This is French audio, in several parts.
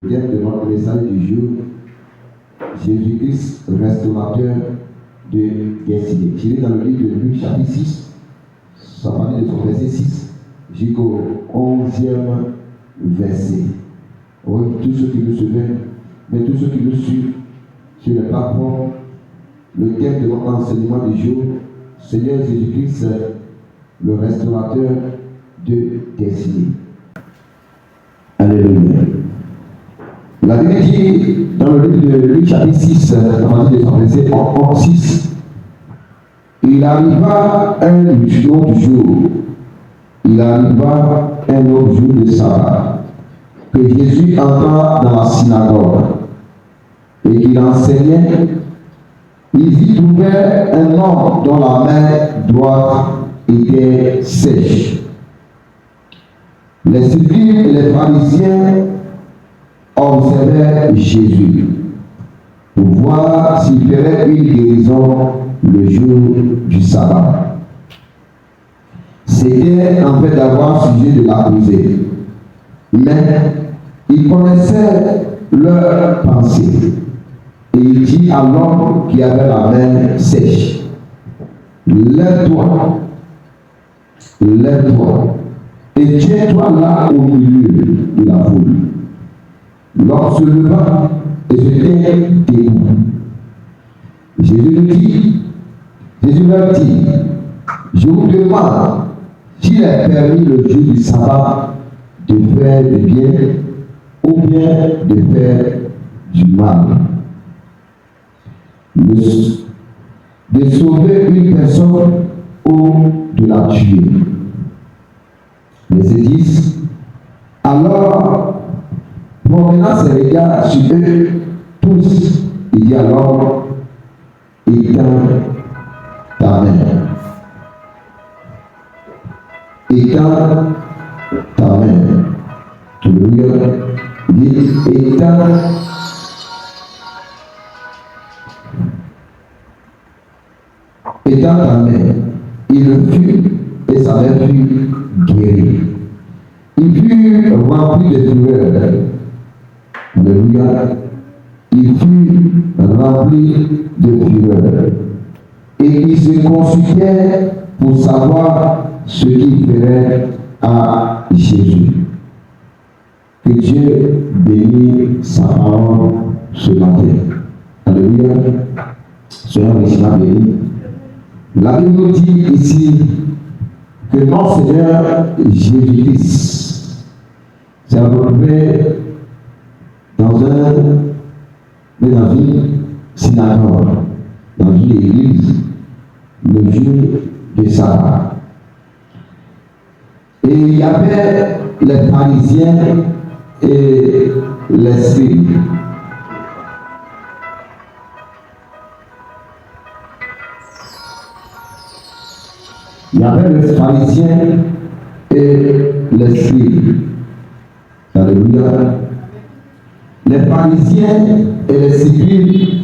Le thème de notre message du jour, Jésus-Christ, restaurateur de destinée. Je lis dans le livre de Luc, chapitre 6, ça parle de son verset 6 jusqu'au 11e verset. Oui, tous ceux qui nous suivent, mais tous ceux qui nous suivent sur les plateformes, le thème de notre enseignement du jour, Seigneur Jésus-Christ, le restaurateur de destinée. Alléluia. La Bible dit dans le livre de Luc chapitre 6, à partir de son verset 6, il arriva un autre jour, de sabbat, que Jésus entra dans la synagogue et qu'il enseignait. Il y trouvait un homme dont la main droite était sèche. Les scribes et les pharisiens observaient Jésus pour voir s'il ferait une guérison le jour du sabbat. C'était en fait d'avoir sujet de l'accuser, mais il connaissait leurs pensées et il dit à l'homme qui avait la main sèche: lève-toi et tiens-toi là au milieu de la foule. L'homme se leva et se tint debout. Jésus leur dit, je vous demande s'il est permis le jour du sabbat de faire du bien ou bien de faire du mal, de sauver une personne ou de la tuer. Verset 10. Alors, promenant ses regards sur eux tous, il dit alors: étends ta main. Étends ta main. Alléluia. Il dit: étends ta main. Il le fit et sa main fut guérie. Il fut rempli de fureur. Alléluia. Il fut rempli de fureur. Et il se consultait pour savoir ce qu'il ferait à Jésus. Que Dieu bénisse sa parole ce matin. Alléluia. Soyons richement bénis. La Bible nous dit ici que notre Seigneur Jésus-Christ s'est retrouvé dans une synagogue, dans une église, le jour de sabbat. Et il y avait les pharisiens et les scribes. Il y avait les pharisiens et les scribes. Alléluia. Les pharisiens et les scribes,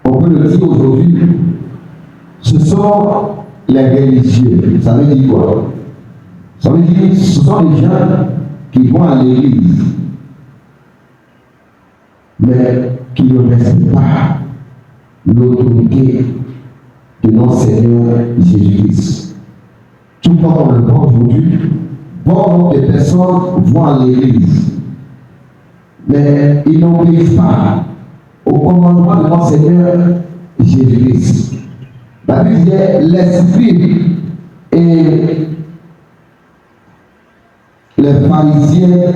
on peut le dire aujourd'hui, ce sont les religieux. Ça veut dire quoi? Ça veut dire que ce sont les gens qui vont à l'église, mais qui ne respectent pas l'autorité de notre Seigneur Jésus-Christ. Tout comme on le voit aujourd'hui, bon nombre de personnes vont à l'église, mais ils n'obéissent pas au commandement de notre Seigneur Jésus-Christ. La Bible dit: l'esprit et les pharisiens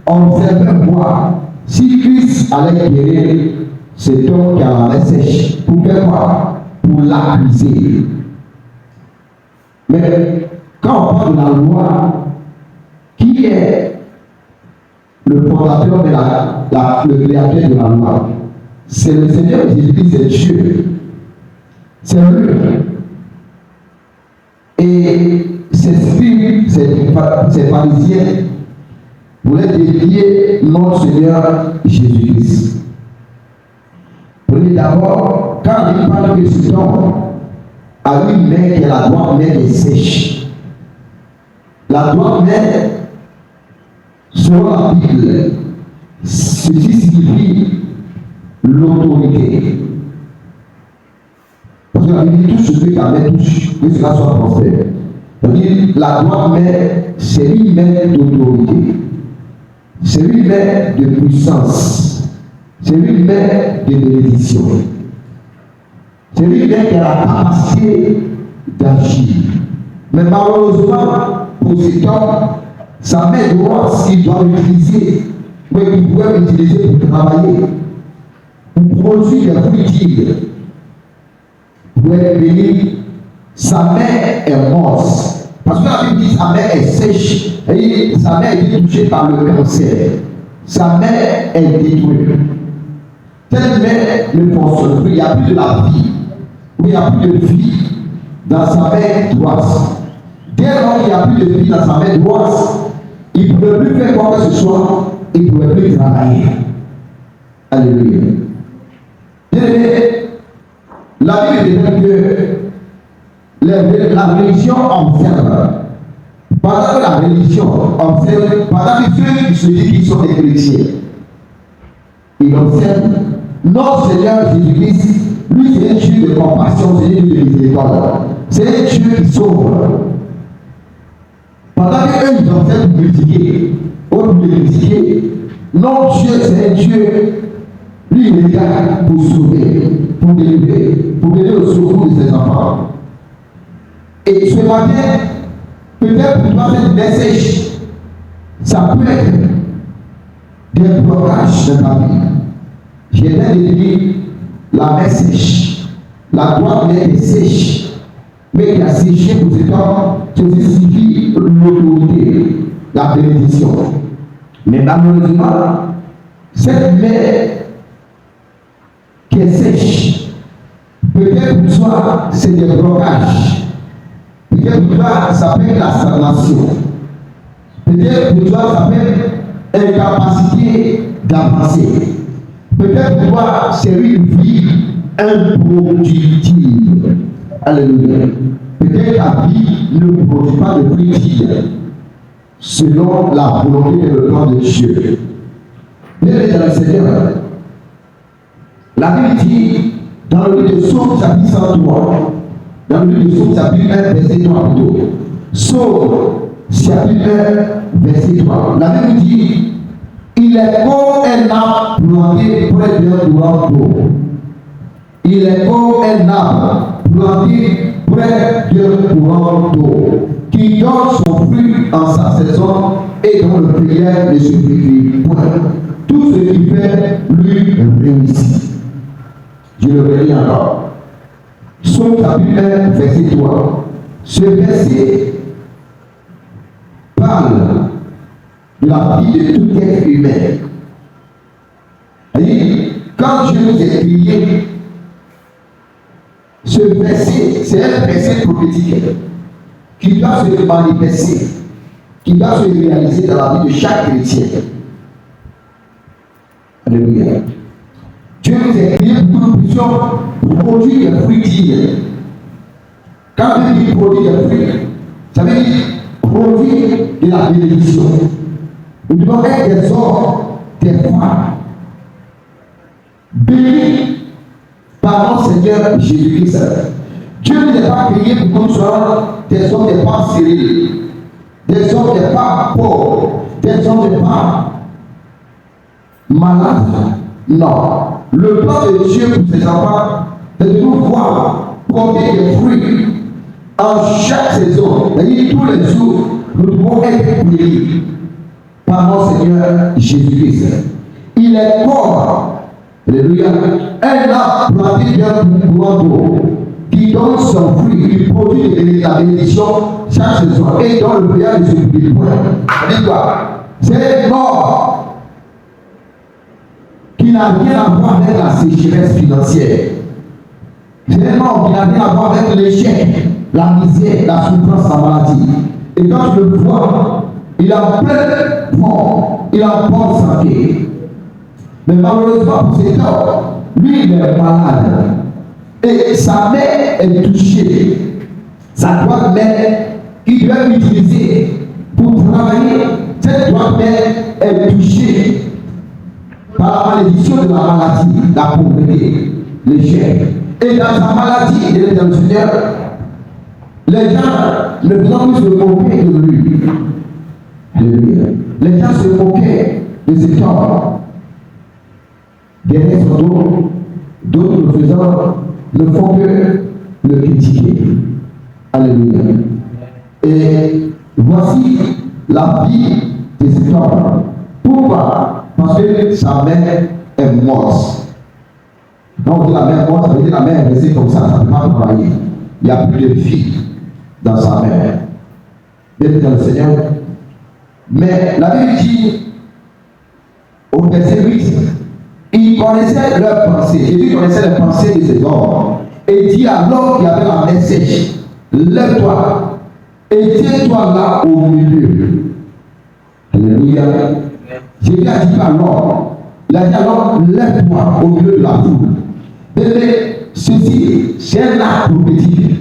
observaient voir si Christ allait guérir cet homme qui a la main sèche. Pour faire quoi? Pour l'accuser. Mais quand on parle de la loi, qui est le fondateur de le créateur de la loi? C'est le Seigneur Jésus-Christ, c'est Dieu. C'est lui. Et ces scribes, ces pharisiens voulaient défier notre Seigneur Jésus-Christ. Prenez d'abord, quand il parle que cet homme a une main qui est la droite main qui est sèche. La droite main Selon la Bible, ceci signifie l'autorité. Parce que la Bible dit tout ce que ta main touche, que cela soit prospère. C'est-à-dire, la droite main, c'est une main d'autorité. C'est une main de puissance. C'est une main de bénédiction. C'est une main qui a la capacité d'agir. Mais malheureusement, pour cet homme, sa main droite, il doit l'utiliser, mais il pourrait l'utiliser pour travailler, pour produire des fruits. Pour être béni, sa main est morte. Parce que la Bible dit que sa main est sèche, et sa main est touchée par le cancer. Sa main est détruite. Cette main ne fonctionne plus, il n'y a plus de la vie, il n'y a plus de vie dans sa main droite. Dès lors qu'il n'y a plus de vie dans sa main droite, il ne peut plus faire quoi que ce soit, il ne peut plus travailler. Alléluia. La Bible dit que la religion observe. Pendant que la religion observe, pendant que ceux qui se disent qu'ils sont des chrétiens, ils observent, notre Seigneur Jésus-Christ, lui c'est un Dieu de compassion, c'est un Dieu de miséricorde. C'est un Dieu qui sauve. Pendant qu'eux ils observent pour critiquer, pour critiquer, notre Dieu c'est un Dieu, lui il est là pour sauver, pour délivrer, pour donner au secours de ses enfants. Et ce matin, peut-être pour toi cette message, ça peut être des blocages de ta vie. J'ai bien dit la main sèche, la droite main est sèche, mais qui a séché pour cet homme, ceci signifie l'autorité, la bénédiction. Mais malheureusement, cette main qui est sèche, peut-être pour toi, c'est des blocages. Peut-être pour toi, ça peut être la stagnation. Peut-être pour toi, ça peut être incapacité d'avancer. Peut-être pour toi, c'est une vie improductive. Alléluia. Peut-être ta vie ne produit pas de fruits selon la volonté et le plan de Dieu. Bien dans le Seigneur, la Bible dit dans le livre de Psaume chapitre 103, dans le livre de Psaume chapitre 1, verset 3 plutôt. Psaume chapitre 1, verset 3. La Bible dit, il est comme un arbre planté près d'un courant d'eau. Il est comme un arbre planté près d'un courant d'eau, qui donne son fruit en sa saison et dont le prière ne se flétrit point. Tout ce qu'il fait lui réussit. Je le relis encore. Psaume chapitre 1, verset 3. Ce verset parle de la vie de tout être humain. Et quand Dieu nous a créés, ce verset, c'est un verset prophétique qui doit se manifester, qui doit se réaliser dans la vie de chaque chrétien. Alléluia. Dieu nous a créés pour que nous puissions produire des fruits dignes. Quand on dit produire des fruits, ça veut dire produire de la bénédiction. Nous devons être des hommes, des femmes, bénis par notre Seigneur Jésus-Christ. Dieu ne nous a pas créés pour que nous soyons des hommes, des femmes stériles, des hommes, des femmes pauvres, des hommes, des femmes malades. Non. Le plan de Dieu pour ses enfants, c'est de nous voir porter des fruits en chaque saison. C'est-à-dire tous les jours, nous devons être bénis par notre Seigneur Jésus-Christ. Il est comme, alléluia, un arbre planté d'un courant d'eau qui donne son fruit, qui produit de la bénédiction chaque saison et dont le prière ne se publie point. C'est mort qui n'a rien à voir avec la sécheresse financière. C'est un homme qui n'a rien à voir avec l'échec, la misère, la souffrance, la maladie. Et quand tu le vois, il a plein fort, il a bonne santé. Mais malheureusement pour cet homme, lui il est malade. Et sa main est touchée. Sa droite main, il doit l'utiliser pour travailler, Cette droite-mère est touchée par la malédiction de la maladie, la pauvreté, l'échec. Et dans sa maladie, il est dans le Seigneur. Les gens ne faisaient plus se moquer de lui. Alléluia. Les gens se moquaient de ses torts. Derrière son dos, d'autres ne font que le critiquer. Alléluia. Et voici la vie de cet homme. Pourquoi? Parce que sa mère est morte. Quand on dit la mère morte, ça veut dire la mère est restée comme ça ne peut pas travailler. Il n'y a plus de vie dans sa mère. Bien dans le Seigneur. Mais la Bible dit, au verset 8, il connaissait leurs pensées. Jésus connaissait les pensées de ces hommes. Et dit à l'homme qui avait la main sèche, lève-toi et tiens-toi là au milieu. Alléluia. Jésus a dit à l'homme, il a dit à l'homme, lève-toi au milieu de la foule. Bébé, ceci, c'est un acte prophétique.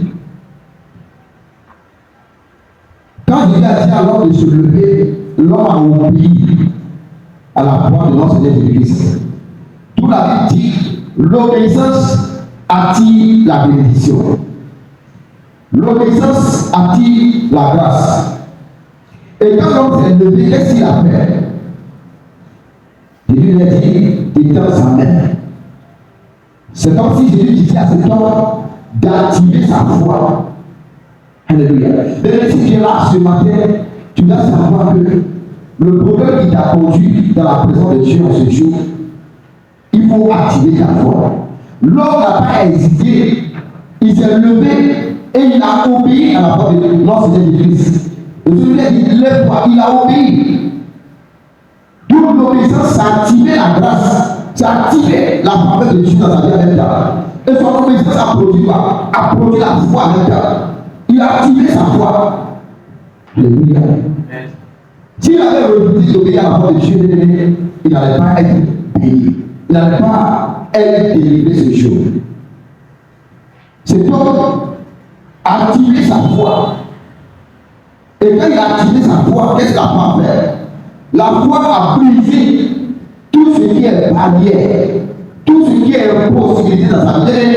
Quand Jésus a dit à l'homme de se lever, l'homme a obéi à la voix de notre Seigneur Jésus-Christ. Tout la Bible dit, l'obéissance attire la bénédiction. L'obéissance attire la grâce. Et quand l'homme s'est levé, qu'est-ce qu'il a fait? Jésus lui a dit, d'étendre sa main. C'est comme si Jésus disait à cet homme d'activer sa foi. Alléluia. Même si tu es là ce matin, tu dois savoir que le problème qui t'a conduit dans la présence de Dieu en ce jour, il faut activer ta foi. L'homme n'a pas hésité, il s'est levé et il a obéi à la voix de notre Seigneur Jésus-Christ. Et celui-là dit, lève-toi, il a obéi. Toute l'obéissance, ça a activé la grâce, ça a activé la faveur de Dieu dans sa vie avec toi. Et son obéissance a produit la foi avec toi. Il a activé sa foi. Alléluia. S'il avait refusé d'obéir à la voix de Dieu, il n'allait pas être béni. Il n'allait pas être délivré ce jour. Cet homme a activé sa foi. Et quand il a activé sa foi, qu'est-ce qu'il a pas fait? La foi a brisé tout ce qui est barrière, tout ce qui est possibilité dans sa vie.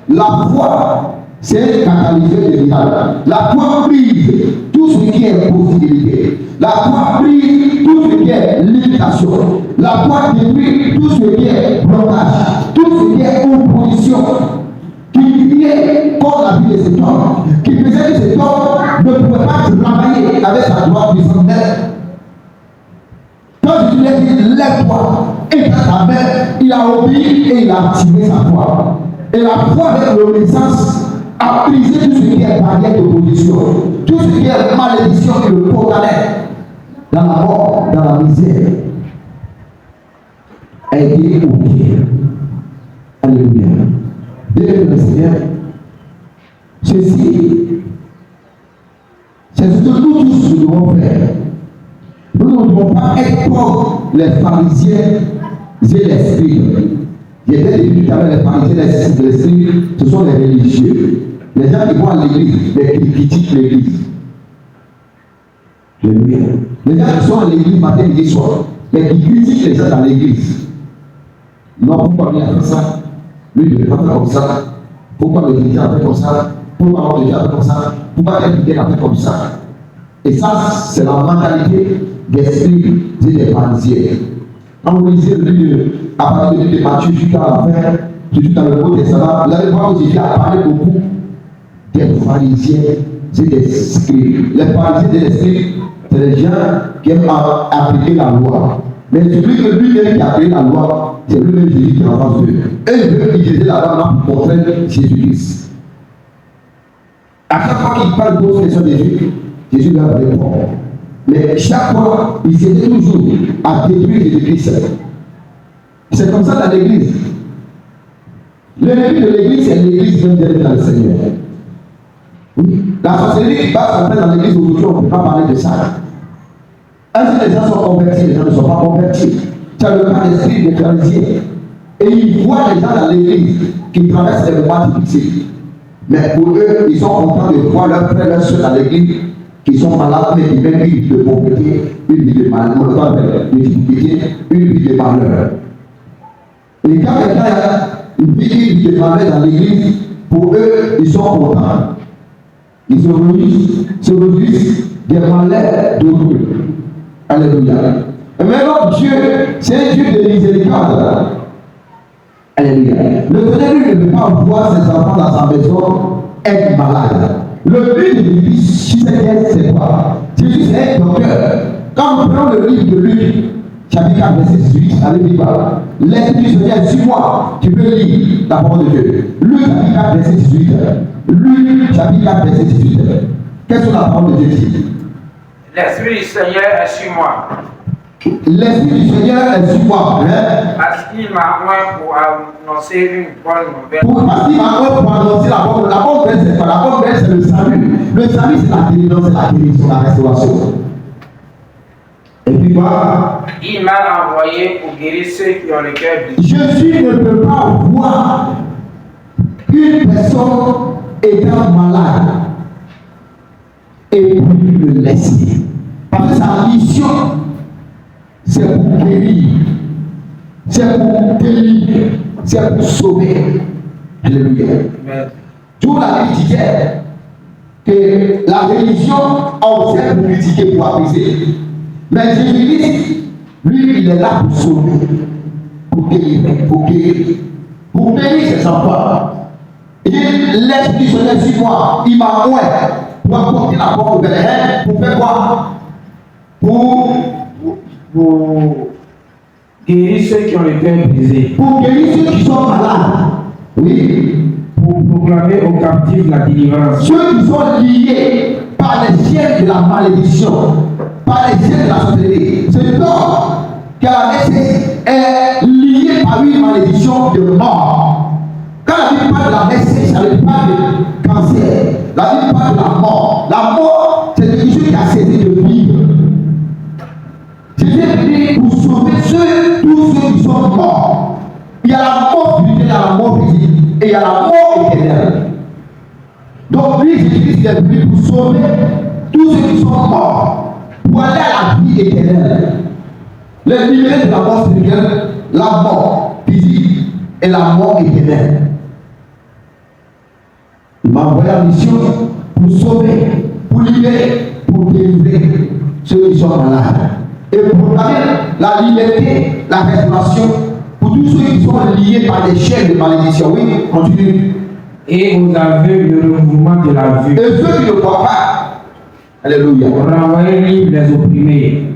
La foi, c'est un catalyseur de miracle. La foi brise tout ce qui est possibilité. La foi brise tout ce qui est limitation. La foi détruit tout ce qui est blocage, tout ce qui est opposition, qui criait contre la vie de cet homme, qui faisait que cet homme ne pouvait pas travailler avec sa gloire puissante. Quand Jésus lui a dit, lève-toi et dans ta main, il a obéi et il a activé sa foi. Et la foi avec l'obéissance a brisé tout ce qui est barrière d'opposition, tout ce qui est malédiction et le condamné dans la mort, dans la misère. A été oublié. Alléluia. Bien le Seigneur, ceci, c'est ce que nous tous nous devons faire. Nous ne devons pas être comme les pharisiens et les scribes. J'ai dit tout à l'heure, les pharisiens et les scribes, ce sont les religieux. Les gens qui vont à l'église, mais qui critiquent l'église. Les gens qui sont à l'église matin, midi, soir, mais qui critiquent les gens dans l'église. Non, pourquoi lui a fait ça? Lui ne peut pas faire comme ça. Pourquoi le chrétien a fait comme ça? Pourquoi le chrétien a fait comme ça? Pourquoi le chrétien a fait comme ça? Et ça, c'est la mentalité des scribes et des pharisiens. Quand vous lisez le livre à partir de Matthieu jusqu'à la fin, jusqu'à le Nouveau Testament, vous allez voir que Jésus a parlé beaucoup des pharisiens et des scribes. Les pharisiens et les scribes, c'est les gens qui aiment appliquer la loi. Mais celui que lui-même qui a créé la loi, c'est lui-même Jésus qui est en face d'eux. Et il veut utiliser la loi pour montrer Jésus-Christ. À chaque fois qu'il parle d'autres questions de Jésus, Jésus leur répond. Mais chaque fois, il s'était toujours à détruire Jésus-Christ. C'est comme ça dans l'église. L'ennemi de l'église, c'est l'église même d'être dans le Seigneur. Oui. La sorcellerie qui passe en fait dans l'église aujourd'hui, on ne peut pas parler de ça. Est-ce que les gens sont convertis? Les gens ne sont pas convertis. Tu as le cas d'esprit des pharisiens. Et ils voient les gens dans l'église qui traversent des moments difficiles. Mais pour eux, ils sont contents de voir leurs frères et leurs soeurs dans l'église qui sont malades, mais qui mènent une vie de pauvreté, une vie de malheur, une vie de malheur. Et quand quelqu'un vit une vie de malheur dans l'église, pour eux, ils sont contents. Ils se réjouissent des malheurs d'autrui. Alléluia. Mais notre Dieu, c'est un Dieu de miséricorde. Alléluia. Le Seigneur lui ne veut pas voir ses enfants dans sa maison être malades. Le but de l'église, c'est quoi? Jésus c'est un docteur. Quand nous prenons le livre de Luc, chapitre 4, verset 18, allez lire. L'Esprit du Seigneur sur moi, tu peux lire la parole de Dieu. Luc chapitre 4, verset 18. Luc chapitre 4, verset 18. Qu'est-ce que la parole de Dieu dit? L'Esprit du Seigneur est sur moi. L'Esprit du Seigneur est sur moi. Parce qu'il m'a oint pour annoncer une bonne nouvelle. Parce qu'il m'a oint pour annoncer la bonne nouvelle. La bonne nouvelle, c'est quoi? La bonne nouvelle, c'est le salut. Le salut, c'est la délivrance, c'est la guérison, la restauration. Et puis quoi? Il m'a envoyé pour guérir ceux qui ont le cœur brisé. Jésus ne peut pas voir une personne étant malade et puis le laisser. Parce que sa mission, c'est pour guérir, c'est pour délivrer, c'est pour sauver. Alléluia. D'où la Bible disait que la religion observe pour critiquer, pour apaiser. Mais Jésus-Christ, lui, il est là pour sauver, pour délivrer, pour guérir, pour bénir ses enfants. Il dit, l'Esprit du Seigneur sur moi, il m'a oint pour apporter la bonne nouvelle. Pour faire quoi? Pour guérir ceux qui ont le cœur brisé. Pour guérir ceux qui sont malades. Oui. Pour proclamer aux captifs la délivrance. Ceux qui sont liés par les chaînes de la malédiction, par les chaînes de la sorcellerie. C'est donc que la messe est liée par une malédiction de mort. Quand la Bible parle de la messe, ça ne parle de cancer. La Bible parle de la mort. La mort, c'est quelque chose qui a cessé de vivre. Jésus est venu pour sauver tous ceux qui sont morts. Il y a la mort spirituelle, il y a la mort physique, et il y a la mort éternelle. Donc lui, Jésus est venu pour sauver tous ceux qui sont morts, pour aller à la vie éternelle. Les libérer de la mort spirituelle, la mort physique et la mort éternelle. Il m'a envoyé en mission pour sauver, pour libérer, pour délivrer ceux qui sont malades. Et pour proclamer la liberté, la restauration pour tous ceux qui sont liés par des chaînes de malédiction. Oui, continue. Et aux aveugles le mouvement de la vue. Et ceux qui ne croient pas, alléluia. Pour renvoyer libre les opprimés.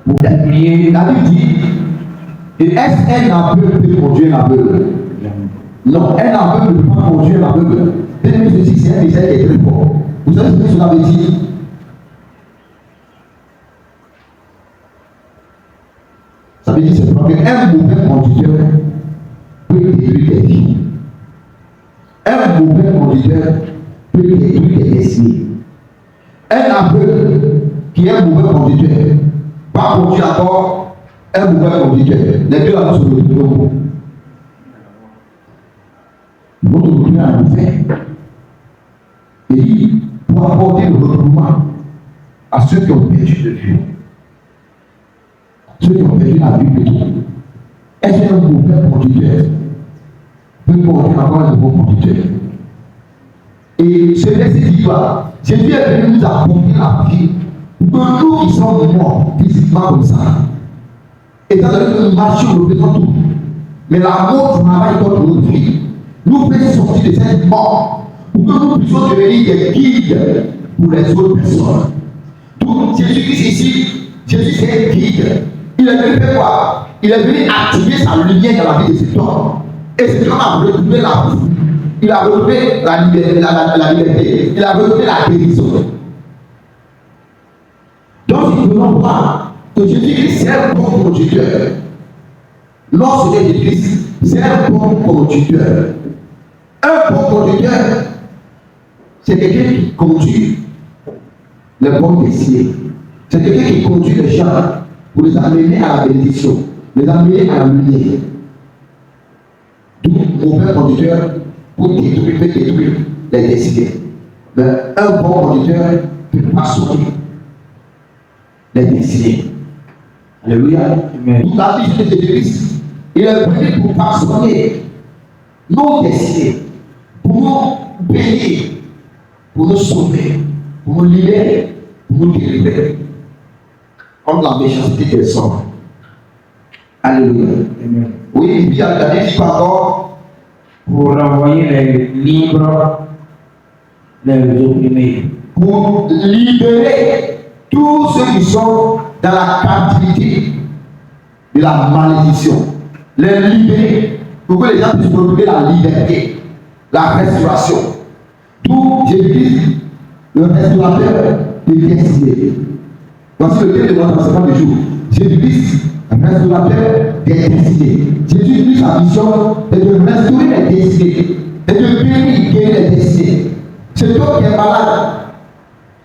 Pour publier. La Bible dit, est-ce un aveugle peut conduire l'aveugle? Non, un aveugle ne peut pas conduire l'aveugle. Ceci, c'est un message qui est très fort. Vous savez ce que cela veut dire? Ça veut dire simplement qu'un mauvais conducteur peut détruire des vies. Un mauvais conducteur peut détruire des destinées. Un aveugle qui est un mauvais conducteur va conduire encore un mauvais conducteur. Les deux là se retrouvent. Notre doctrine a fait. Et dit, pour apporter le retrouvement à ceux qui ont perdu de vue. Ceux qui ont perdu la vie de tout. Est-ce qu'un mauvais conducteur peut conduire encore un nouveau conducteur? Et ce verset dit quoi? Jésus est venu nous apporter la vie pour que nous qui sommes morts physiquement comme ça, étant donné que nous marchons, nous faisons tout. Mais la mort travaille contre notre vie. Nous faisons sortir de cette mort pour que nous puissions devenir des guides pour les autres personnes. Donc Jésus-Christ ici, Jésus c'est un guide. Il est venu faire quoi? Il est venu activer sa lumière dans la vie de cet homme. Et cet homme a retrouvé la vie. Il a retrouvé la liberté. Il a retrouvé la guérison. Donc il ne voir que Jésus-Christ c'est un bon conducteur. Lorsque Jésus-Christ c'est un bon conducteur. Un bon conducteur, c'est quelqu'un qui conduit les bonnes destinées. C'est quelqu'un qui conduit les gens pour les amener à la bénédiction, les amener à la lumière. D'où mauvais conducteur pour détruire les destinées. Mais un bon conducteur pour façonner les destinées. Alléluia. Toute la vie de Jésus-Christ, il est venu pour façonner nos destinées, pour nous bénir, pour nous sauver, pour nous libérer, pour nous délivrer contre la méchanceté des hommes. Alléluia. Amen. Oui, il y a la vie encore pour renvoyer les libres, les opprimés, pour libérer tous ceux qui sont dans la captivité de la malédiction, les libérer pour que les gens puissent retrouver la liberté, la restauration. D'où Jésus-Christ, le restaurateur de destinée. Voici le thème de notre enseignement du jour. Jésus-Christ, restaurateur des destinées. Jésus-Christ, sa mission est de restaurer les destinées, et de guérir les destinées. C'est toi qui es malade.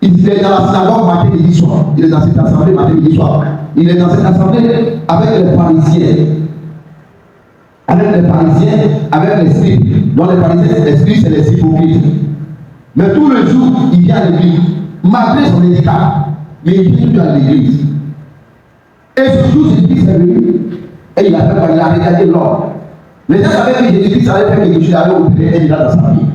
Il est dans la synagogue matin, midi, soir. Il est dans cette assemblée matin, midi, soir. Il est dans cette assemblée avec les pharisiens. Avec les pharisiens, avec les scribes. Dans les pharisiens, les scribes, c'est les hypocrites. Mais tout le jour, il vient à l'église. Malgré son handicap, mais il vient toujours à l'église. Et ce jour, Jésus-Christ est venu. Et il a fait quoi? Il a regardé l'homme. Les gens savaient que Jésus-Christ allait faire quelque chose, il allait opérer un miracle dans sa vie.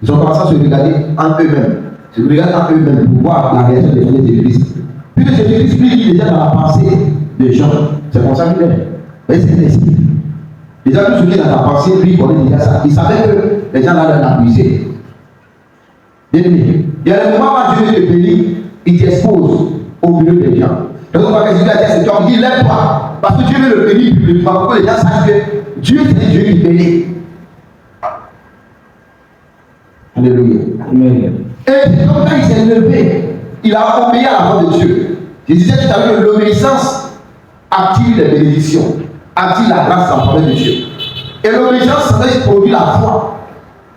Ils ont commencé à se regarder en eux-mêmes. Se regarder en eux-mêmes pour voir la réaction des gens de Jésus-Christ. Puis que Jésus-Christ plie déjà dans la pensée des gens. C'est comme ça qu'il est. Mais c'est l'esprit. Déjà, tout ce qui est dans la pensée, lui, il connaît déjà ça. Il savait que les gens allaient l'abuser. Bien aimé. Il y a le moment où Dieu te bénit, il t'expose au milieu des gens. Donc, on va que Jésus a dit à cet homme, il lève-toi. Parce que Dieu veut le bénir publiquement pour que les gens sachent que Dieu, c'est Dieu qui bénit. Alléluia. Amen. Et donc, quand il s'est levé, il a obéi à la voix de Dieu. Je disais tout à l'heure que l'obéissance active les bénédictions, active la grâce en faveur de Dieu. Et l'obéissance, ça veut produire la foi.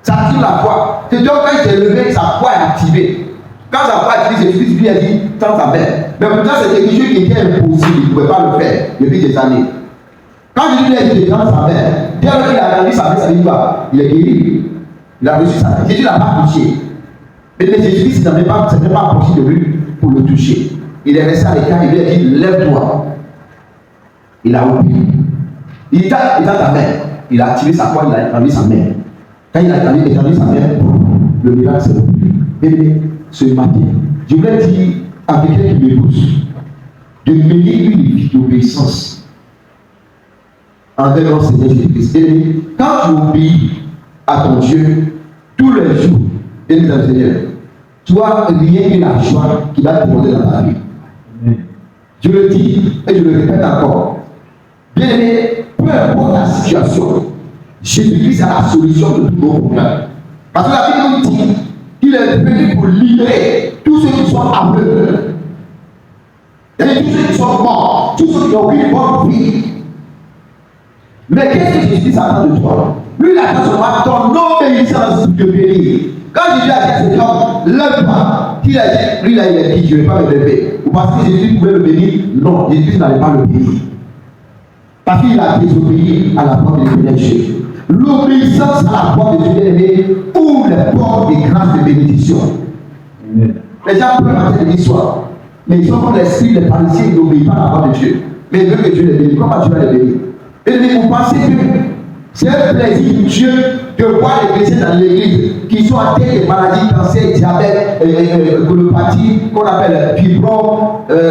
Ça active la foi. C'est donc quand il s'est levé, sa foi est activée. Quand sa foi est activée, Jésus lui a dit, tends ta main. Mais pourtant, c'était quelque chose qui était impossible, il ne pouvait pas le faire depuis des années. Quand Jésus lui a dit de tendre sa main, dès lors qu'il a rendu sa main, ça veut dire quoi? Il est guéri. Il a reçu sa main. Jésus n'a pas touché. Mais Jésus-Christ n'était pas possible de lui pour le toucher. Il est resté à l'écart, il lui a dit, lève-toi. Il a oublié. Il t'a ta main. Il a activé sa foi, il a étendu sa main. Quand il a étendu sa main, le miracle s'est produit. Mais ce matin, je voulais dire à quelqu'un qui m'écoute de mener une vie d'obéissance envers notre Seigneur Jésus-Christ. Et quand tu obéis à ton Dieu tous les jours, bien dans le Seigneur, tu as rien que la joie qui va te demander dans ta vie. Je le dis et je le répète encore. Bien aimé, peu importe la situation, Jésus-Christ a la solution de tous nos problèmes. Parce que la Bible nous dit qu'il est venu pour libérer tous ceux qui sont aveugles. Et tous ceux qui sont morts, tous ceux qui ont eu une bonne vie. Mais qu'est-ce que Jésus attend de toi? Lui, il attend seulement ton obéissance de bénir. Quand Jésus a dit à cet homme, lève-toi, lui, il a dit, je ne vais pas me lever. Ou parce que Jésus pouvait le bénir? Non, Jésus n'allait pas le bénir. Parce qu'il a désobéi à la porte de Dieu. L'obéissance à la porte de Dieu ouvre les portes des grâces de bénédiction. Les gens peuvent manger le soir, mais ils sont comme l'esprit des pharisiens, ils n'obéissent pas à la porte de Dieu. Mais ils veulent que Dieu les bénisse. Comment tu vas les bénir? Et vous pensez que c'est un plaisir pour Dieu de voir les chrétiens dans l'église qui sont atteints de maladies, cancer, diabète, colopathie, qu'on appelle fibrom,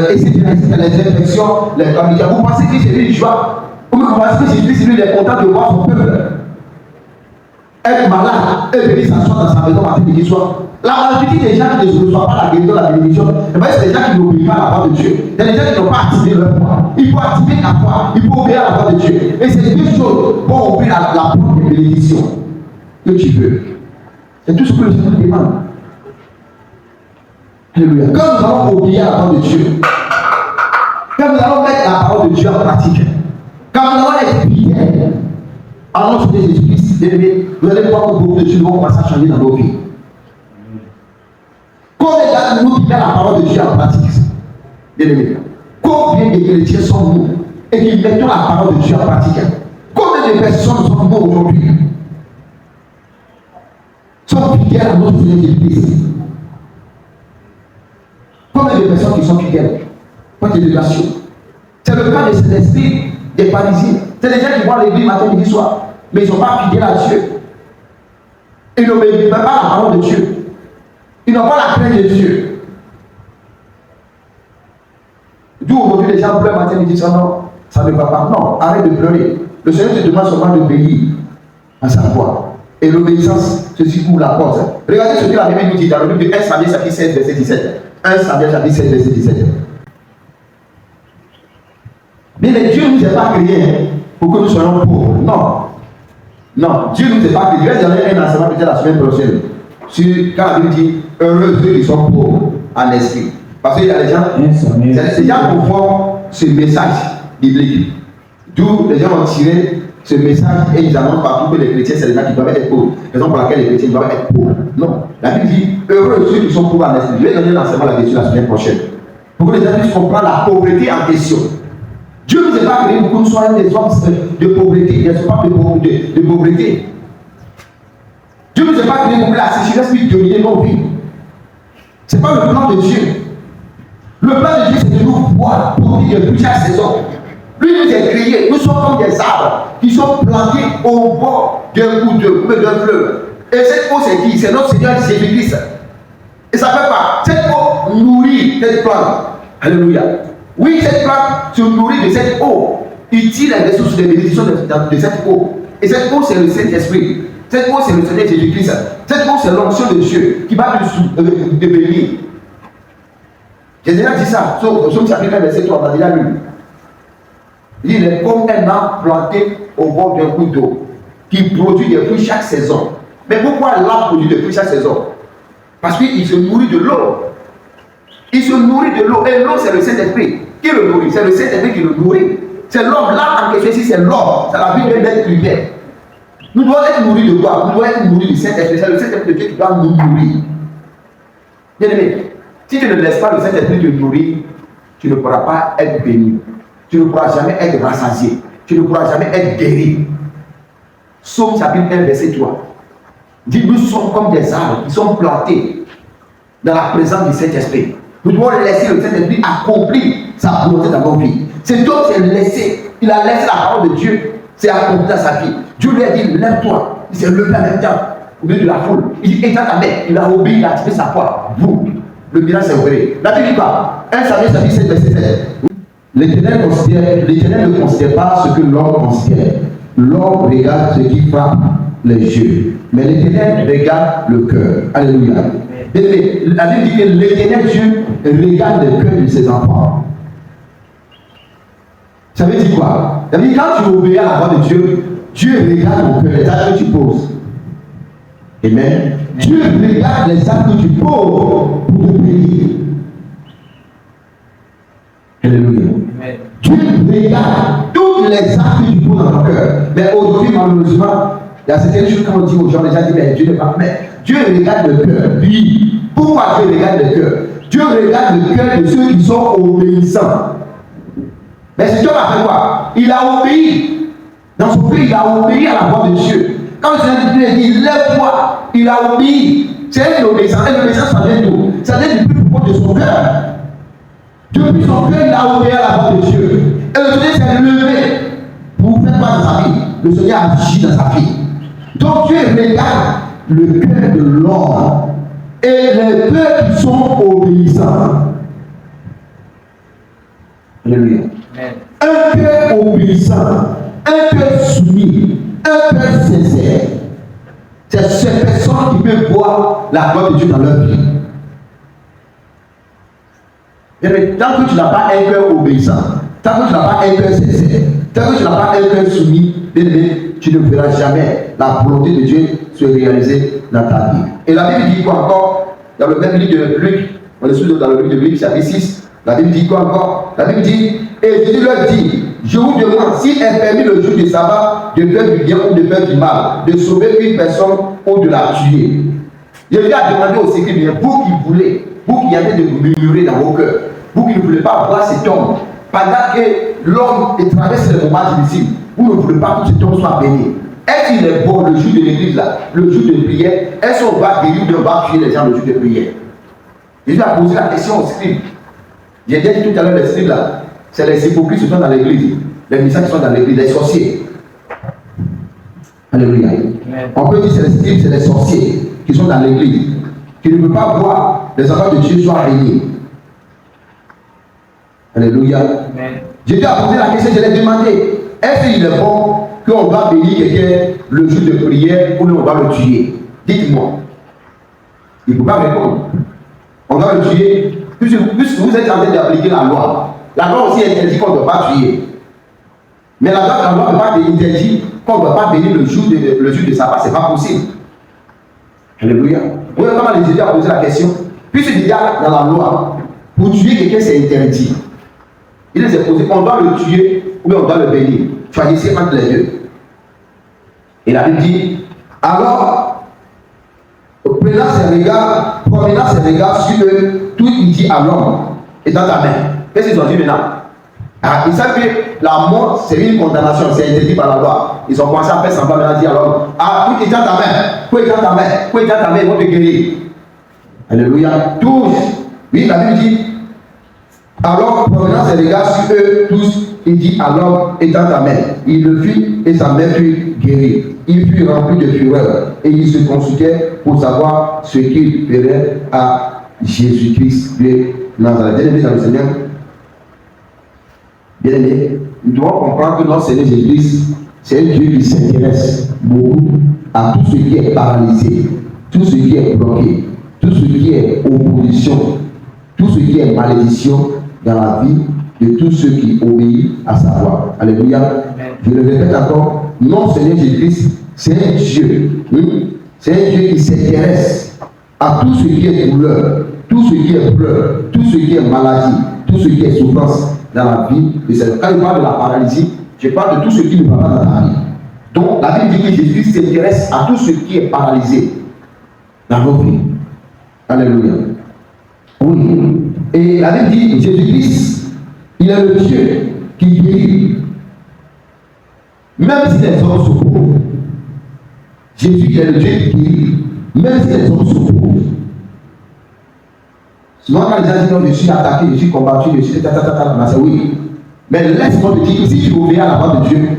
etc., les infections, les chlamydia. Vous pensez que c'est une joie? Ou vous pensez que Jésus est content de voir son peuple être malade et venir s'asseoir dans sa maison matin, midi, soir? La majorité des gens qui ne reçoivent pas la guérison, la bénédiction, c'est des gens qui n'obéissent pas à la parole de Dieu. Il y a des gens qui n'ont pas activé leur foi. Il faut activer la foi, il faut obéir à la parole de Dieu. Et c'est deux choses pour ouvrir la porte de bénédiction que tu veux. C'est tout ce que le Seigneur demande. Alléluia. Quand nous allons obéir à la parole de Dieu, quand nous allons mettre la parole de Dieu en pratique, quand nous allons être fidèles à notre Seigneur Jésus-Christ, vous allez voir que beaucoup de choses vont commencer à changer dans nos vies. Combien de nous qui mettent la parole de Dieu en pratique? Combien de chrétiens sommes-nous et qui mettons la parole de Dieu en pratique? Combien de personnes sommes-nous aujourd'hui? Sommes fidèles à notre Seigneur Jésus-Christ. des personnes qui sont fidèles. Point d'élégation. C'est le cas de cet esprit des Parisiens. C'est des gens qui vont à l'église matin, midi, soir, mais ils ne sont pas fidèles à Dieu. Ils n'obéissent pas à la parole de Dieu. Ils n'ont pas la crainte de Dieu. D'où aujourd'hui les gens pleurent matin, midi, soir, non, ça ne va pas. Non, arrête de pleurer. Le Seigneur te demande seulement d'obéir à sa voix. Et l'obéissance, ceci ouvre la porte. Regardez ce que la Bible nous dit dans le livre de 1 Samuel chapitre 16, verset 17. 1 Samuel chapitre 16, verset 17. Mais Dieu ne nous a pas créés pour que nous soyons pauvres. Non. Non, Dieu ne nous a pas créés. Je vais donner un enseignement peut-être la semaine prochaine. Quand la Bible dit heureux ceux qui sont pauvres en esprit. Parce qu'il y a des gens, c'est des gens qui font ce message biblique. D'où les gens ont tiré ce message et ils annoncent partout que les chrétiens, c'est les gens qui doivent être pauvres. Raison pour laquelle les chrétiens doivent être pauvres. Non. La Bible dit heureux ceux qui sont pauvres en esprit. Je vais donner un enseignement là-dessus la semaine prochaine. Pour que les gens puissent comprendre la pauvreté en question. Dieu ne nous a pas créé pour que nous soyons des hommes de pauvreté, des femmes de pauvreté. Dieu ne nous a pas créé pour que la sécheresse puisse dominer nos vies. Ce n'est pas le plan de Dieu. Le plan de Dieu, c'est de nous voir produire depuis chaque saison. Lui nous a créés, nous sommes comme des arbres qui sont plantés au bord d'un cours d'eau, d'un fleuve. Et cette eau, c'est qui? C'est notre Seigneur Jésus-Christ. Et ça fait pas. Cette eau nourrit cette plante. Alléluia. Oui, cette plante se nourrit de cette eau. Il tire les ressources de bénédiction de cette eau. Et cette eau, c'est le Saint-Esprit. Cette eau, c'est le Seigneur Jésus-Christ. Cette eau, c'est l'onction de Dieu qui va nous bénir. J'ai déjà dit ça. Au Somme chapitre 1, verset 3, on a déjà lu. Il est comme un arbre planté au bord d'un cours d'eau qui produit des fruits chaque saison. Mais pourquoi l'arbre produit des fruits chaque saison? Parce qu'il se nourrit de l'eau. Il se nourrit de l'eau. Et l'eau, c'est le Saint-Esprit qui le nourrit. C'est le Saint-Esprit qui le nourrit. C'est l'homme. Là, en question ici, c'est l'homme. C'est la vie de l'être humain. Nous devons être nourris de quoi? Nous devons être nourris du Saint-Esprit. C'est le Saint-Esprit de Dieu qui doit nous nourrir. Bien aimé, si tu ne laisses pas le Saint-Esprit te nourrir, tu ne pourras pas être béni. Tu ne pourras jamais être rassasié. Tu ne pourras jamais être guéri. Psaume chapitre 1, verset 3. Dit, nous sommes comme des arbres qui sont plantés dans la présence du Saint-Esprit. Nous devons laisser le Saint-Esprit accomplir sa volonté dans nos vies. C'est donc c'est laissé. Il a laissé la parole de Dieu. C'est accompli dans sa vie. Dieu lui a dit, lève-toi. Il s'est levé en même temps au milieu de la foule. Il dit, étends ta main. Il a obéi, il a tiré sa foi. Vous, le miracle s'est opéré. La Bible dit quoi? 1 Samuel chapitre 7, verset 7. L'Éternel ne considère pas ce que l'homme considère. L'homme regarde ce qui frappe les yeux. Mais l'Éternel regarde le cœur. Alléluia. La Bible dit que l'Éternel Dieu regarde le cœur de ses enfants. Ça veut dire quoi? Ça veut dire quand tu obéis à la voix de Dieu, Dieu regarde ton cœur, les actes que tu poses. Amen. Dieu regarde les actes que tu poses pour te bénir. Alléluia. Dieu regarde tous les actes que tu poses dans ton cœur. Mais aujourd'hui, malheureusement, il y a certaines choses qu'on dit aux gens, les gens disent, mais Dieu n'est pas. Mais Dieu regarde le cœur. Oui. Pourquoi Dieu regarde le cœur? Dieu regarde le cœur de ceux qui sont obéissants. Mais c'est Dieu a fait quoi? Il a obéi. Dans son cœur, il a obéi à la voix de Dieu. Quand le Seigneur dit, lève-toi, il a obéi. C'est une obéissance. Et l'obéissance, ça vient d'où? Ça vient du plus profond de son cœur. Depuis son cœur, il a obéi à la voix de Dieu. Et le Seigneur s'est levé pour faire quoi dans sa vie? Le Seigneur a agi dans sa vie. Donc Dieu regarde le cœur de l'homme et les cœurs qui sont obéissants. Alléluia. Un cœur obéissant, un cœur soumis, un cœur sincère. C'est ces personnes qui peuvent voir la gloire de Dieu dans leur vie. Mais tant que tu n'as pas un cœur obéissant, tant que tu n'as pas un cœur sincère, tant que tu n'as pas un cœur soumis, tu ne verras jamais la volonté de Dieu se réaliser dans ta vie. Et la Bible dit quoi encore? Dans le même livre de Luc, on est sur dans le livre de Luc, chapitre 6, la Bible dit quoi encore? La Bible dit, et Jésus leur dit, je vous demande s'il est permis le jour du sabbat de faire du bien ou de faire du mal, de sauver une personne ou de la tuer. Jésus a demandé aux scribes, vous qui voulez, vous qui avez de murmurer dans vos cœurs, vous qui ne voulez pas voir cet homme, pendant que l'homme traverse le moment difficile, vous ne voulez pas que cet homme soit béni. Est-ce qu'il est bon le jour de l'église là, le jour de prière? Est-ce qu'on va guérir ou on va tuer les gens le jour de prière? Jésus a posé la question aux scribes. J'ai dit tout à l'heure, les cibles là, c'est les hypocrites qui sont dans l'église, les messieurs qui sont dans l'église, les sorciers. Alléluia. On peut dire que c'est les cibles, c'est les sorciers qui sont dans l'église, qui ne veulent pas voir les enfants de Dieu soient bénis. Alléluia. J'ai dû poser la question, je l'ai demandé, est-ce qu'il est bon qu'on va bénir quelqu'un le jour de prière ou on va le tuer? Dites-moi. Il ne faut pas répondre. On doit le tuer. Puisque vous êtes en train d'appliquer la loi. La loi aussi interdit qu'on ne doit pas tuer. Mais la loi ne peut pas interdire qu'on ne doit pas bénir le jour de sabbat. Ce n'est pas possible. Alléluia. Vous voyez comment les Jésus a posé la question. Puisque déjà dans la loi, pour tuer quelqu'un c'est interdit. Il les a posé, on doit le tuer ou bien on doit le bénir. Choisissez entre les deux. Et la Bible dit, alors, promenant ses regards sur eux, tout il dit à l'homme, et dans ta main. Qu'est-ce qu'ils ont dit maintenant? Ils savent que la mort, c'est une condamnation, c'est interdit par la loi. Ils ont commencé à faire semblant maintenant dire à l'homme, tout est dans ta main, quoi est dans ta main, quoi est dans ta main, ils vont te guérir. Alléluia. Tous, oui, la Bible dit, alors, promenant ses regards sur eux tous, il dit à l'homme, étends ta main. Il le fit et sa main fut guérie. Il fut rempli de fureur et il se consultait pour savoir ce qu'il ferait à Jésus-Christ de Nazareth. Bien-aimés dans le Seigneur, bien-aimés, nous devons comprendre que notre Seigneur Jésus-Christ, c'est un Dieu qui s'intéresse beaucoup à tout ce qui est paralysé, tout ce qui est bloqué, tout ce qui est opposition, tout ce qui est malédiction dans la vie de tous ceux qui obéissent à sa voix. Alléluia. Je le répète encore, notre Seigneur Jésus-Christ, c'est un Dieu. C'est un Dieu qui s'intéresse à tout ce qui est douleur, tout ce qui est pleurs, tout ce qui est maladie, tout ce qui est souffrance dans la vie de cette. Quand je parle de la paralysie, je parle de tout ce qui ne va pas dans ta vie. Donc la Bible dit que Jésus s'intéresse à tout ce qui est paralysé dans nos vies. Alléluia. Oui. Et la Bible dit, Jésus-Christ, il est le Dieu qui guérit. Même si les hommes s'opposent. Jésus est le Dieu qui guérit. Même si les hommes s'opposent. Souvent quand les gens disent non, je suis attaqué, je suis combattu, je suis c'est oui. Mais laisse-moi te dire que si tu obéis à la voix de Dieu,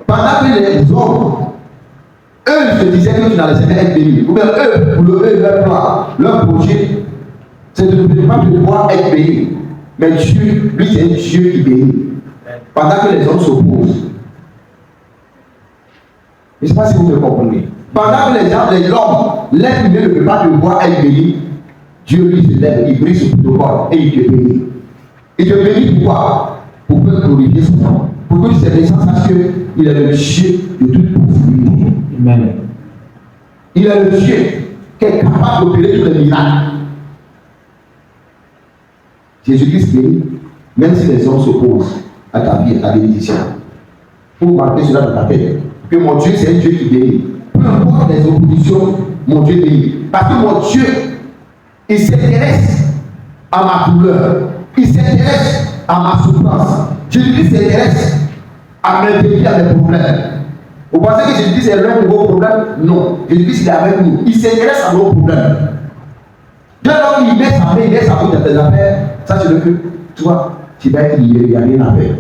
pendant que les hommes, eux, se disaient que tu n'allais jamais être béni. Ou bien eux, pour lever leur plan, leur projet, c'est de ne pas pouvoir être béni. Mais Dieu, lui, c'est un Dieu qui bénit. Pendant que les hommes s'opposent. Je ne sais pas si vous me comprenez. Pendant que l'homme, l'être humain ne peut pas te voir être béni, Dieu lui se lève, il brise sur ton corps et il te bénit. Il te bénit pourquoi? Pour que glorifier son nom. Pour que ces gens sachent qu'il est le Dieu de toute possibilité. Amen. Il est le Dieu qui est capable d'opérer tous les miracles. Jésus-Christ bénit, même si les hommes s'opposent à ta vie, à ta bénédiction. Pour marquer cela dans ta tête. Que mon Dieu, c'est un Dieu qui bénit. Peu importe les oppositions, mon Dieu bénit. Parce que mon Dieu, il s'intéresse à ma douleur. Il s'intéresse à ma souffrance. Jésus-Christ s'intéresse à mes défis, à mes problèmes. Vous pensez que Jésus-Christ est loin de vos problèmes? Non. Jésus-Christ est avec nous. Il s'intéresse à nos problèmes. Dès lors qu'il met sa main, il met sa main dans tes affaires, sache-le que toi, tu vas être lié, il n'y a rien à faire.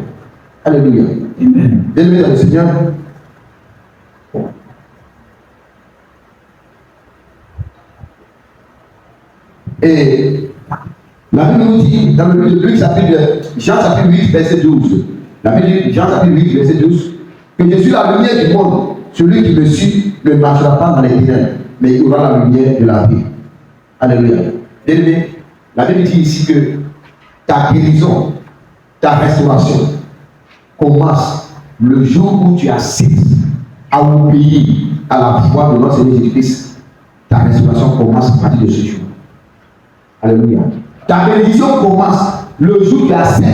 Alléluia. Amen. Bien-aimé dans le Seigneur. Et la Bible nous dit, dans le livre de Jean chapitre 8, verset 12, la Bible dit, Jean chapitre 8, verset 12, que je suis la lumière du monde, celui qui me suit ne marchera pas dans les ténèbres, mais il aura la lumière de la vie. Alléluia. Bien-aimé, la Bible dit ici que ta guérison, ta restauration commence le jour où tu as cessé à obéir à la voix de notre Seigneur Jésus-Christ. Ta restauration commence à partir de ce jour. Alléluia. Ta bénédiction commence le jour où tu as cessé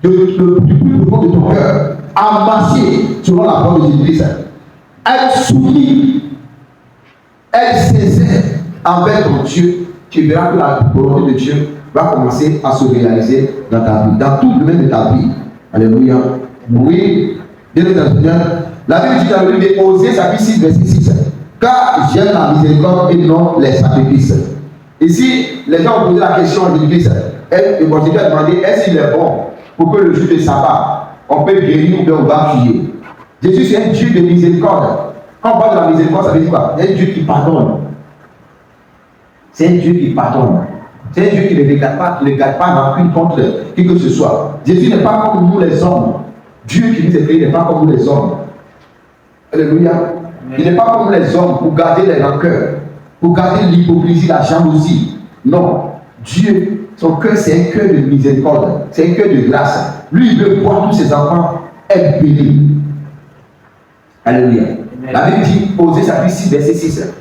du plus profond de ton cœur à marcher selon la voix de Jésus-Christ. Être soumis, être sincère envers ton Dieu. Tu verras que la volonté de Dieu va commencer à se réaliser dans ta vie, dans tout le domaine de ta vie. Alléluia. Oui, bien entendu. La Bible dit dans le livre d'Osée, chapitre 6, verset 6, car j'aime la miséricorde et non les sacrifices. Ici, les gens ont posé la question à Jésus-Christ, Le Jésus a demandé, est-ce qu'il est bon pour que le jour de sabbat, on peut guérir ou bien on va tuer? Jésus, c'est un Dieu de miséricorde. Quand on parle de la miséricorde, ça veut dire quoi? C'est un Dieu qui pardonne. C'est un Dieu qui pardonne. C'est un Dieu qui ne regarde pas rancune contre qui que ce soit. Jésus n'est pas comme nous les hommes. Dieu qui nous a créés n'est pas comme nous les hommes. Alléluia. Il n'est pas comme les hommes pour garder les rancœurs, pour garder l'hypocrisie, la jalousie. Non. Dieu, son cœur, c'est un cœur de miséricorde. C'est un cœur de grâce. Lui, il veut voir tous ses enfants être bénis. Alléluia. La Bible dit, Osée chapitre 6, verset 6.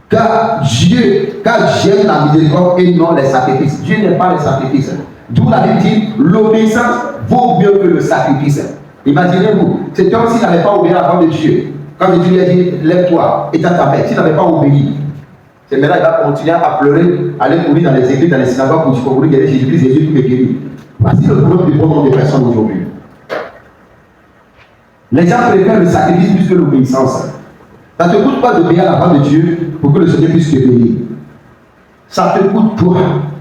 Car j'aime la miséricorde et non les sacrifices. Dieu n'aime pas les sacrifices. D'où la Bible dit, l'obéissance vaut mieux que le sacrifice. Imaginez-vous, cet homme s'il n'avait pas obéi à la parole de Dieu, quand Dieu lui a dit, lève-toi, étends ta main, s'il n'avait pas obéi, c'est maintenant il va continuer à pleurer, aller courir dans les églises, dans les synagogues pour dire qu'on voulait guérir Jésus-Christ, Jésus me guérit. Voici le problème du bon nombre de personnes aujourd'hui. Les gens préfèrent le sacrifice plus que l'obéissance. Ça ne te coûte pas d'obéir à la parole de Dieu pour que le Seigneur puisse te bénir. Ça te coûte toi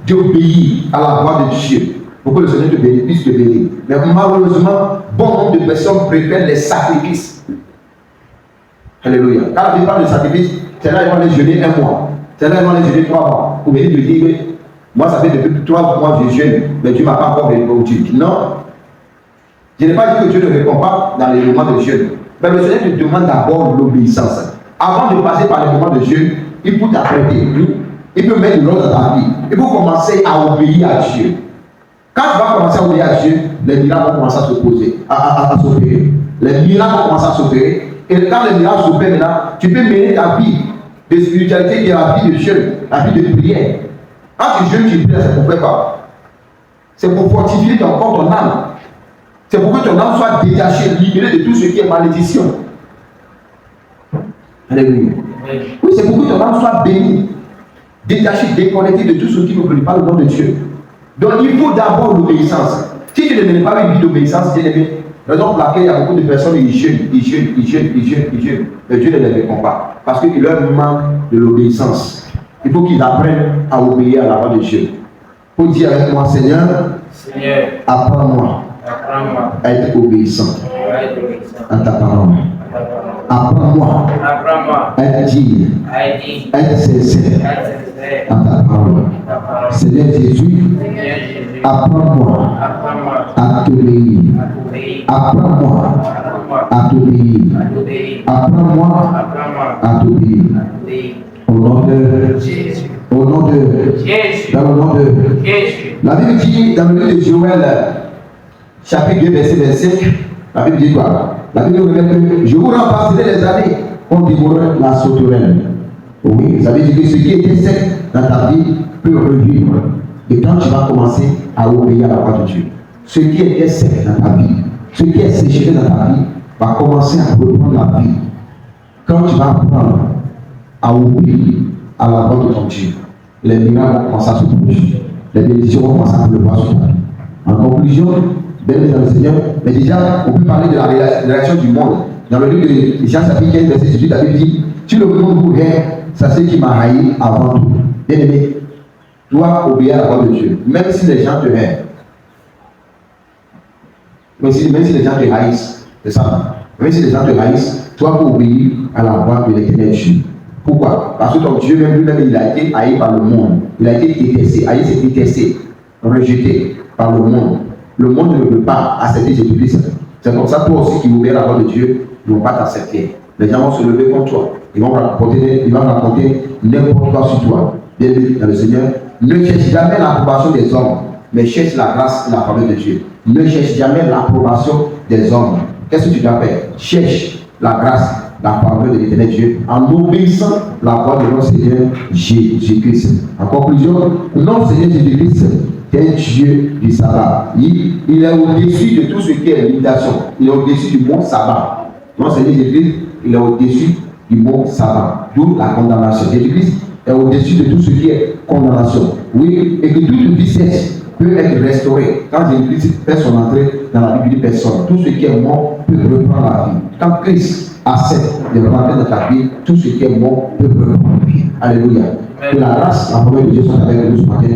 d'obéir à la voix de Dieu pour que le Seigneur puisse te bénir. Mais malheureusement, bon nombre de personnes préfèrent les sacrifices. Alléluia. Quand la Bible parle de sacrifice, c'est là ils vont les jeûner 1 mois. C'est là ils vont les jeûner 3 mois. Pour venir te dire, moi ça fait depuis 3 mois que je jeûne, mais Dieu ne m'a pas encore répondu. Non. Je n'ai pas dit que Dieu ne répond pas dans les moments de jeûne. Mais le Seigneur te demande d'abord l'obéissance. Avant de passer par les moments de jeûne, il faut t'apprêter. Il peut mettre de l'ordre dans ta vie. Il faut commencer à obéir à Dieu. Quand tu vas commencer à obéir à Dieu, les miracles vont commencer à s'opposer, à s'opérer. Les miracles vont commencer à s'opérer. Et quand les miracles s'opèrent maintenant, tu peux mener ta vie de spiritualité qui est la vie de jeûne, la vie de prière. Quand tu jeûnes, tu pries, c'est pour faire quoi? C'est pour fortifier ton corps, ton âme. C'est pour que ton âme soit détachée, libérée de tout ce qui est malédiction. Alléluia. Oui, c'est pour que ton âme soit bénie, détachée, déconnectée de tout ce qui ne glorifie pas le nom de Dieu. Donc il faut d'abord l'obéissance. Si tu ne mènes pas une vie d'obéissance, bien aimé, raison pour laquelle il y a beaucoup de personnes qui jeûnent. Mais Dieu ne les répond pas. Parce qu'il leur manque de l'obéissance. Il faut qu'ils apprennent à obéir à la voix de Dieu. Pour dire avec moi, Seigneur, apprends-moi à être obéissant à ta parole. Apprends-moi à être digne, à être sincère à ta parole. Seigneur Jésus, apprends-moi à t'obéir. Apprends-moi à t'obéir. Apprends-moi à t'obéir. Au nom de Jésus. Au nom de Jésus. Dans le nom de Jésus. La Bible dit dans le livre de Joël, chapitre 2, verset 25, la Bible dit quoi? La Bible révèle que je vous remplacerai les années qu'on dévorerait la sauterelle. Oui, ça veut dire que ce qui était sec dans ta vie peut revivre. Et quand tu vas commencer à obéir à la voix de Dieu, ce qui était sec dans ta vie, ce qui est séché dans ta vie, va commencer à reprendre la vie. Quand tu vas apprendre à obéir à la voix de ton Dieu, les miracles vont commencer à se produire. Les bénédictions vont commencer à pleuvoir sur ta vie. En conclusion, bien dans le Seigneur, mais déjà, on peut parler de la relation du monde. Dans le livre de Jean chapitre 15, verset 18, la Bible dit, si le monde vous hait, c'est ce qui m'a haï avant tout. Bien aimé, dois obéir à la voix de Dieu, même si les gens te haïssent. Même si les gens te haïssent, c'est ça. Même si les gens te haïssent, toi pour obéir à la voix de l'Éternel Dieu. Pourquoi? Parce que ton Dieu lui-même, il a été haï par le monde. Il a été détesté. Haï, c'est détesté, rejeté par le monde. Le monde ne veut pas accepter Jésus-Christ. C'est comme ça, toi aussi qui obéis à la voix de Dieu, ils ne vont pas t'accepter. Les gens vont se lever contre toi. Ils vont raconter n'importe quoi sur toi. Bien dans le Seigneur, ne cherche jamais l'approbation des hommes, mais cherche la grâce et la faveur de Dieu. Ne cherche jamais l'approbation des hommes. Qu'est-ce que tu dois faire? Cherche la grâce, la faveur de l'Éternel Dieu en obéissant la voix de notre Seigneur Jésus-Christ. En conclusion, notre Seigneur Jésus-Christ est un Dieu du sabbat. Il est au-dessus de tout ce qui est limitation. Il est au-dessus du mot sabbat. Notre Seigneur Jésus-Christ, il est au-dessus du mot sabbat. D'où la condamnation. Jésus-Christ est au-dessus de tout ce qui est condamnation. Oui, et que toute vicesse peut être restaurée. Quand Jésus-Christ fait son entrée dans la vie d'une personne, tout ce qui est mort peut reprendre la vie. Quand Christ accepte de rentrer dans ta vie, tout ce qui est mort peut reprendre la vie. Alléluia. Que la grâce, la promesse de Dieu soit avec nous ce matin.